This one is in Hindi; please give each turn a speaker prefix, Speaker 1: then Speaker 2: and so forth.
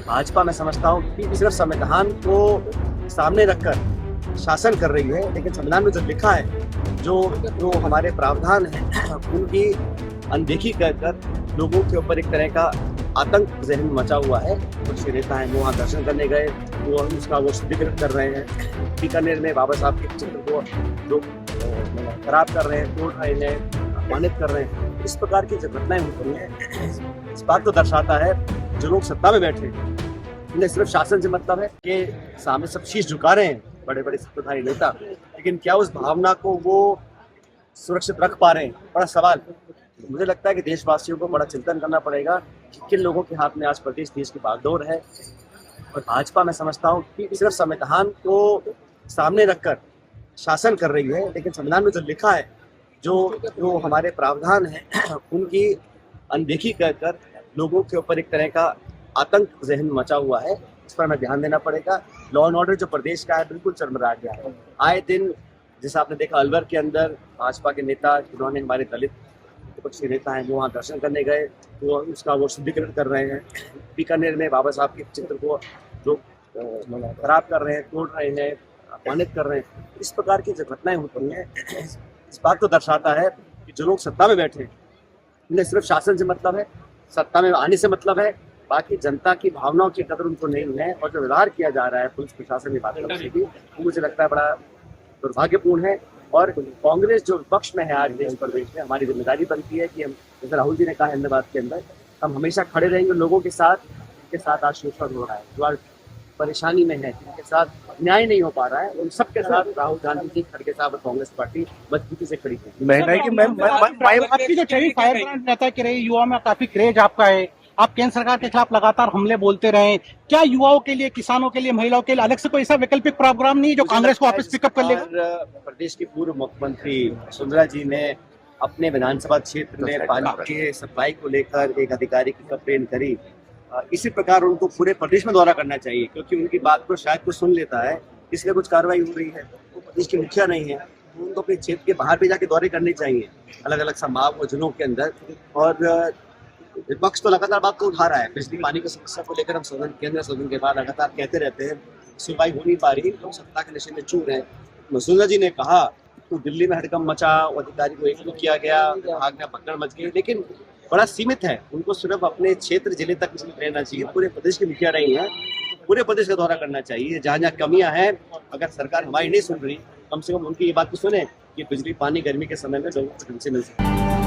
Speaker 1: और भाजपा मैं समझता हूँ कि सिर्फ संविधान को सामने रखकर शासन कर रही है, लेकिन संविधान में जो लिखा है, जो हमारे प्रावधान हैं, उनकी अनदेखी कर लोगों के ऊपर एक तरह का आतंक जहन में मचा हुआ है। कुछ नेता हैं वो वहाँ दर्शन करने गए, वो उसका वो शुद्धिकरण कर रहे हैं। बीकानेर में बाबा साहब के चित्र को लोग खराब कर रहे हैं, तोड़ रहे हैं, अपमानित कर रहे हैं। इस प्रकार की जो घटनाएं हो रही हैं, इस बात को दर्शाता है जो लोग सत्ता में बैठे हैं, उन्हें सिर्फ शासन से मतलब है कि सामने सब शीश झुका रहे हैं बड़े बड़े सत्ताधारी नेता, लेकिन क्या उस भावना को वो सुरक्षित रख पा रहे हैं, बड़ा सवाल। मुझे लगता है कि देशवासियों को बड़ा चिंतन करना पड़ेगा कि किन लोगों के हाथ में आज प्रदेश देश की बागडोर है। और भाजपा मैं समझता हूँ कि सिर्फ संविधान को सामने रखकर शासन कर रही है, लेकिन संविधान में जो लिखा है, जो हमारे प्रावधान हैं, उनकी अनदेखी कर लोगों के ऊपर एक तरह का आतंक जहन में मचा हुआ है। इस पर हमें ध्यान देना पड़ेगा। लॉ एंड ऑर्डर जो प्रदेश का है बिल्कुल चरमरा गया है। आए दिन जैसा आपने देखा अलवर के अंदर भाजपा के नेता जिन्होंने हमारे दलित विपक्षी नेता हैं वो वहाँ दर्शन करने गए, वो उसका वो शुद्धिकरण कर रहे हैं। बीकानेर में बाबा साहब के चित्र को लोग खराब कर रहे हैं, तोड़ रहे हैं, अपमानित कर रहे हैं। इस प्रकार की जो घटनाएं होती हैं, इस बात को दर्शाता है कि जो लोग सत्ता में बैठे हैं, उन्हें सिर्फ शासन से मतलब है, सत्ता में आने से मतलब है, बाकी जनता की भावनाओं की कदर उनको नहीं है। और जो व्यवहार किया जा रहा है पुलिस प्रशासन की बात करने से भी, वो मुझे लगता है बड़ा दुर्भाग्यपूर्ण है। और कांग्रेस जो विपक्ष में है आज देश प्रदेश में, हमारी जिम्मेदारी बनती है कि हम, जैसे राहुल जी ने कहा अहमदाबाद के अंदर, हम हमेशा खड़े रहेंगे लोगों के साथ, जिनके साथ आज शोषण हो रहा है, जो आज परेशानी में है, जिनके साथ न्याय नहीं हो पा रहा है, उन सबके साथ राहुल गांधी जी, खड़गे साहब और कांग्रेस पार्टी मजबूती से खड़ी है।
Speaker 2: महंगाई की
Speaker 3: आपकी जो छवि फायर ब्रांड नेता की रही, युवा में काफी क्रेज आपका है, आप केंद्र सरकार के खिलाफ लगातार हमले बोलते रहे। क्या युवाओं के लिए, किसानों के लिए, महिलाओं के लिए अलग से कोई ऐसा वैकल्पिक प्रोग्राम नहीं जो कांग्रेस को वापस पिकअप कर लेगा?
Speaker 1: प्रदेश के पूर्व मुख्यमंत्री वसुंधरा जी ने अपने विधानसभा क्षेत्र में पानी के सप्लाई को लेकर एक अधिकारी की कंप्लेन करी। इसी प्रकार उनको पूरे प्रदेश में दौरा करना चाहिए, क्योंकि उनकी बात को शायद कोई सुन लेता है, इसलिए कुछ कार्रवाई हो रही है। वो प्रदेश के मुखिया नहीं है, उनको अपने क्षेत्र के बाहर भी जाके दौरे करने चाहिए, अलग अलग समाज और जिलों के अंदर। और विपक्ष तो लगातार बात को उठा रहा है, बिजली पानी की समस्या को लेकर हम सदन के अंदर, सदन के बाद लगातार कहते रहते हैं, सुनवाई हो नहीं पा रही, लोग सत्ता के नशे में चूर हैं। वसुंधरा जी ने कहा तो दिल्ली में हड़कंप मचा, अधिकारी को एकजुट किया गया, विभाग में पकड़ मच गई, लेकिन बड़ा सीमित है। उनको सिर्फ अपने क्षेत्र जिले तक रहना चाहिए, पूरे प्रदेश की मुखिया रही है, पूरे प्रदेश का दौरा करना चाहिए। जहाँ जहाँ कमियां हैं, अगर सरकार हमारी नहीं सुन रही, कम से कम उनकी ये बात तो सुने कि बिजली पानी गर्मी के समय में लोगों को ढंग से मिल सके।